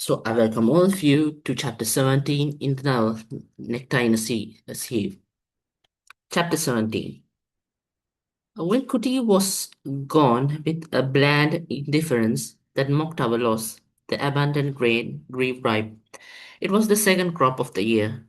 So I welcome all of you to chapter 17 in the novel Nectar in a Sieve. Chapter 17. When Kuti was gone with a bland indifference that mocked our loss, the abandoned grain grew ripe. It was the second crop of the year,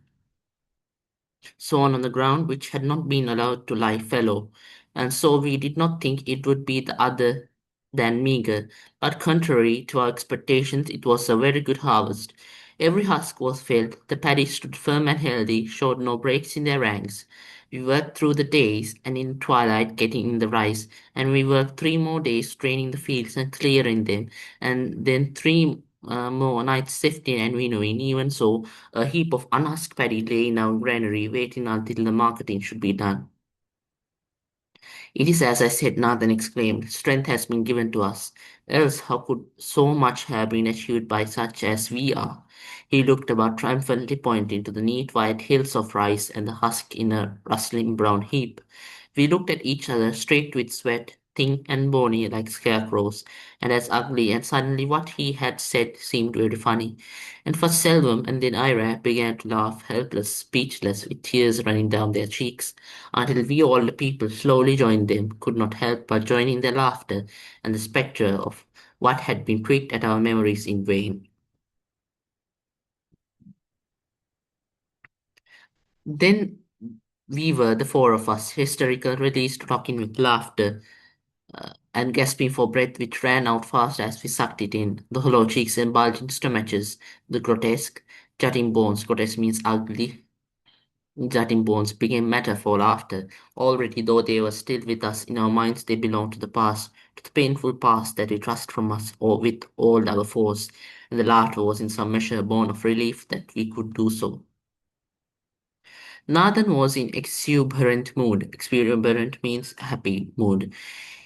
sown on the ground which had not been allowed to lie fallow, and so we did not think it would be the other than meager, but contrary to our expectations, it was a very good harvest. Every husk was filled, the paddy stood firm and healthy, showed no breaks in their ranks. We worked through the days, and in twilight getting in the rice, and we worked 3 more days draining the fields and clearing them, and then three more nights sifting and winnowing. Even so, a heap of unhusked paddy lay in our granary, waiting until the marketing should be done. It is as I said, Nathan exclaimed, strength has been given to us. Else how could so much have been achieved by such as we are? He looked about triumphantly, pointing to the neat white hills of rice and the husk in a rustling brown heap. We looked at each other, streaked with sweat, thin and bony like scarecrows, and as ugly, and suddenly what he had said seemed very funny. And first Selvum and then Ira began to laugh, helpless, speechless, with tears running down their cheeks, until we all the people slowly joined them, could not help but join in their laughter, and the spectre of what had been pricked at our memories in vain. Then we were, the four of us, hysterical, released, rocking with laughter, and gasping for breath which ran out fast as we sucked it in, the hollow cheeks and bulging stomachs, the grotesque, jutting bones, grotesque means ugly, jutting bones became matter for laughter. Already, though they were still with us, in our minds they belonged to the past, to the painful past that we thrust from us or with all our force, and the laughter was in some measure born of relief that we could do so. Nathan was in exuberant mood. Exuberant means happy mood.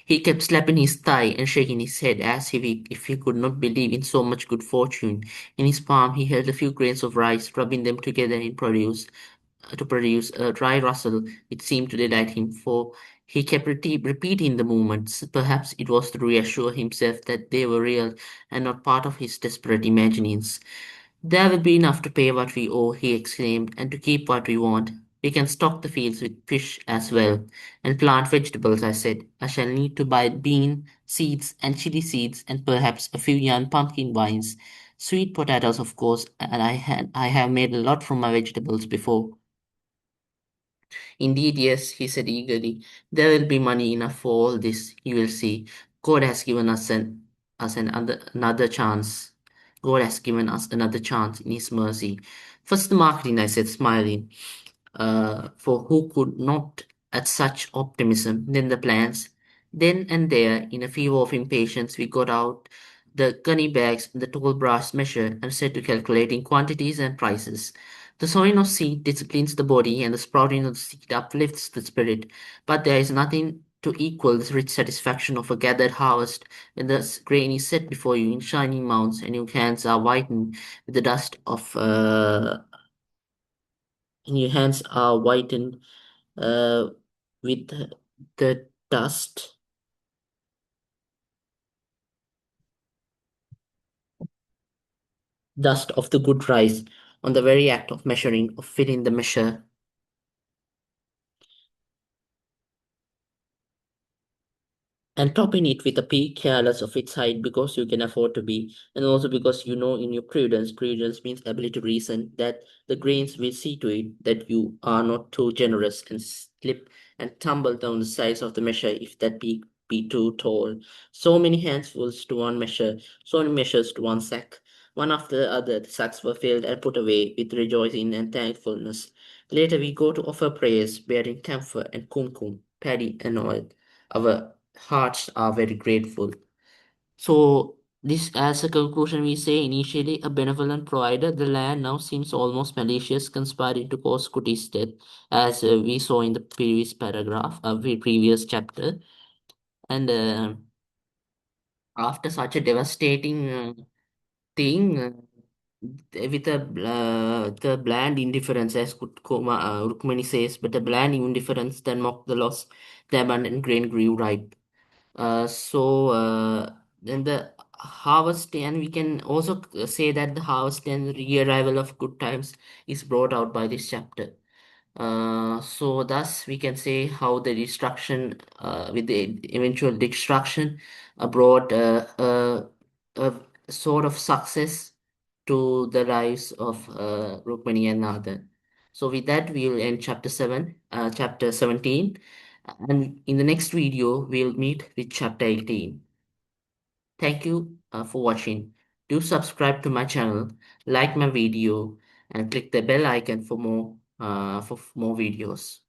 He kept slapping his thigh and shaking his head as if he could not believe in so much good fortune. In his palm he held a few grains of rice, rubbing them together to produce a dry rustle which seemed to delight him, for he kept repeating the movements. Perhaps it was to reassure himself that they were real and not part of his desperate imaginings. There will be enough to pay what we owe, he exclaimed, and to keep what we want. We can stock the fields with fish as well, and plant vegetables, I said. I shall need to buy bean seeds and chili seeds and perhaps a few young pumpkin vines. Sweet potatoes, of course, and I have made a lot from my vegetables before. Indeed, yes, he said eagerly. There will be money enough for all this, you will see. God has given another chance. God has given us another chance in His mercy. First the marketing, I said, smiling. For who could not at such optimism? Then the plans. Then and there, in a fever of impatience, we got out the gunny bags and the tall brass measure and set to calculating quantities and prices. The sowing of seed disciplines the body, and the sprouting of the seed uplifts the spirit. But there is nothing to equal the rich satisfaction of a gathered harvest when the grain is set before you in shining mounds, and your hands are whitened with the dust of and your hands are whitened uh, with the dust of the good rice on the very act of measuring, of filling the measure, and topping it with a pea, careless of its height because you can afford to be, and also because you know in your prudence means ability to reason, that the grains will see to it that you are not too generous and slip and tumble down the sides of the measure if that peak be too tall. So many handfuls to one measure, so many measures to one sack. One after the other, the sacks were filled and put away with rejoicing and thankfulness. Later we go to offer prayers, bearing camphor and kumkum, paddy and oil. Our hearts are very grateful. So, this as a conclusion, we say initially a benevolent provider, the land now seems almost malicious, conspiring to cause Kuti's death, as we saw in the previous paragraph, previous chapter. And after such a devastating thing, with the bland indifference, as Rukmani says, but the bland indifference that mocked the loss, the abundant grain grew ripe. So then the harvest, and we can also say that the harvest and re-arrival of good times is brought out by this chapter. So thus we can say how the destruction, with the eventual destruction, brought a sort of success to the lives of Rukmani and Nathan. So with that, we will end chapter 17, and in the next video, we'll meet with chapter 18. Thank you for watching. Do subscribe to my channel, like my video, and click the bell icon for more videos.